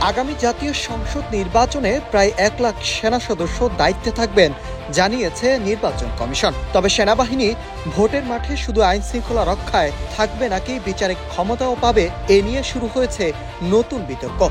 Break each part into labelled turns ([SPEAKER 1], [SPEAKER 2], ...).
[SPEAKER 1] আগামী জাতীয় সংসদ নির্বাচনে প্রায় 1 লাখ সেনা সদস্য দায়িত্বে থাকবেন জানিয়েছে নির্বাচন কমিশন। তবে সেনাবাহিনী ভোটের মাঠে শুধু আইন শৃঙ্খলা রক্ষায় থাকবে নাকি বিচারিক ক্ষমতাও পাবে, এ নিয়ে শুরু হয়েছে নতুন বিতর্ক।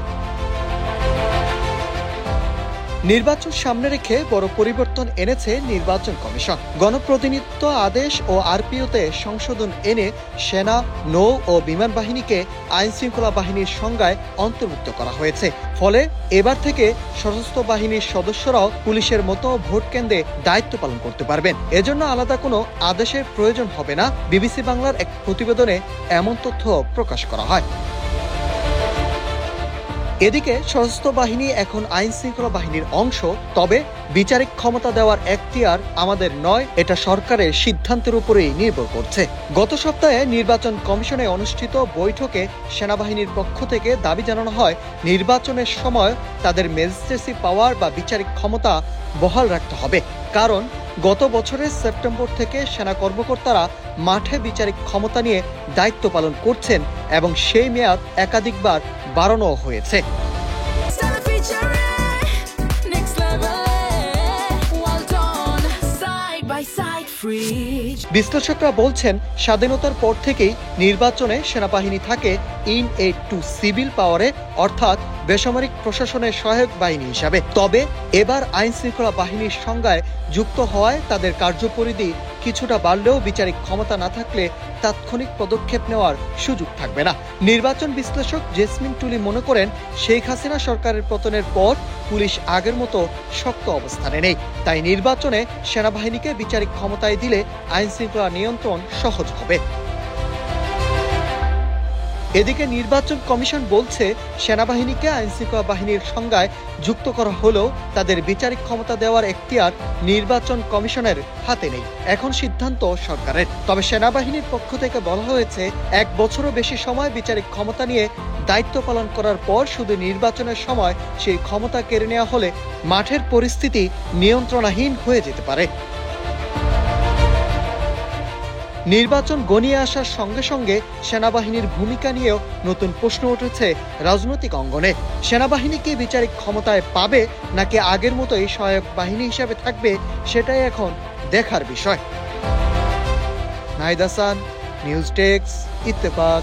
[SPEAKER 1] নির্বাচন সামনে রেখে বড় পরিবর্তন এনেছে নির্বাচন কমিশন। গণপ্রতিনিধিত্ব আদেশ ও আরপিওতে সংশোধন এনে সেনা, নৌ ও বিমান বাহিনীকে আইন শৃঙ্খলা বাহিনীর সংজ্ঞায় অন্তর্ভুক্ত করা হয়েছে। ফলে এবার থেকে সশস্ত্র বাহিনীর সদস্যরাও পুলিশের মতো ভোট কেন্দ্রে দায়িত্ব পালন করতে পারবেন। এজন্য আলাদা কোনো আদেশের প্রয়োজন হবে না। বিবিসি বাংলার এক প্রতিবেদনে এমন তথ্য প্রকাশ করা হয়। এদিকে সশস্ত্র বাহিনী এখন আইন শৃঙ্খলা বাহিনীর অংশ। তবে বিচারিক ক্ষমতা দেওয়ার এখতিয়ার আমাদের নয়, এটা সরকারের সিদ্ধান্তের উপরেই নির্ভর করছে। গত সপ্তাহে নির্বাচন কমিশনে অনুষ্ঠিত বৈঠকে সেনাবাহিনীর পক্ষ থেকে দাবি জানানো হয়, নির্বাচনের সময় তাদের ম্যাজিস্ট্রেসি পাওয়ার বা বিচারিক ক্ষমতা বহাল রাখতে হবে। কারণ গত বছরের সেপ্টেম্বর থেকে সেনা কর্মকর্তারা মাঠে বিচারিক ক্ষমতা নিয়ে দায়িত্ব পালন করছেন এবং সেই মেয়াদ একাধিকবার বাড়ানো হয়েছে। বিশ্লেষকরা বলছেন, স্বাধীনতার পর থেকেই নির্বাচনে সেনাবাহিনী থাকে ইন এড টু সিভিল পাওয়ারে, অর্থাৎ বেসামরিক প্রশাসনের সহায়ক বাহিনী হিসাবে। তবে এবার আইন শৃঙ্খলা বাহিনীর সংজ্ঞায় যুক্ত হওয়ায় তাদের কার্যপরিধি কিছুটা বাড়লেও বিচারিক ক্ষমতা না থাকলে তাৎক্ষণিক পদক্ষেপ নেওয়ার সুযোগ থাকবে না। নির্বাচন বিশ্লেষক জেসমিন টুলি মনে করেন, শেখ হাসিনা সরকারের পতনের পর পুলিশ আগের মতো শক্ত অবস্থানে নেই। তাই নির্বাচনে সেনাবাহিনীকে বিচারিক ক্ষমতায় দিলে আইন শৃঙ্খলা নিয়ন্ত্রণ সহজ হবে। এদিকে নির্বাচন কমিশন বলছে, সেনাবাহিনীকে আইন শৃঙ্খলা বাহিনীর সংজ্ঞায় যুক্ত করা হলেও তাদের বিচারিক ক্ষমতা দেওয়ার এখতিয়ার নির্বাচন কমিশনের হাতে নেই। এখন সিদ্ধান্ত সরকারের। তবে সেনাবাহিনীর পক্ষ থেকে বলা হয়েছে, 1 বছরও বেশি সময় বিচারিক ক্ষমতা নিয়ে দায়িত্ব পালন করার পর শুধু নির্বাচনের সময় সেই ক্ষমতা কেড়ে নেওয়া হলে মাঠের পরিস্থিতি নিয়ন্ত্রণাহীন হয়ে যেতে পারে। নির্বাচন গনিয়ে আসার সঙ্গে সঙ্গে সেনাবাহিনীর ভূমিকা নিয়েও নতুন প্রশ্ন উঠেছে রাজনৈতিক অঙ্গনে। সেনাবাহিনী কি বিচারিক ক্ষমতায় পাবে নাকি আগের মতোই সহায়ক বাহিনী হিসেবে থাকবে, সেটাই এখন দেখার বিষয়। Nahid Hasan, news desk, Ittefaq.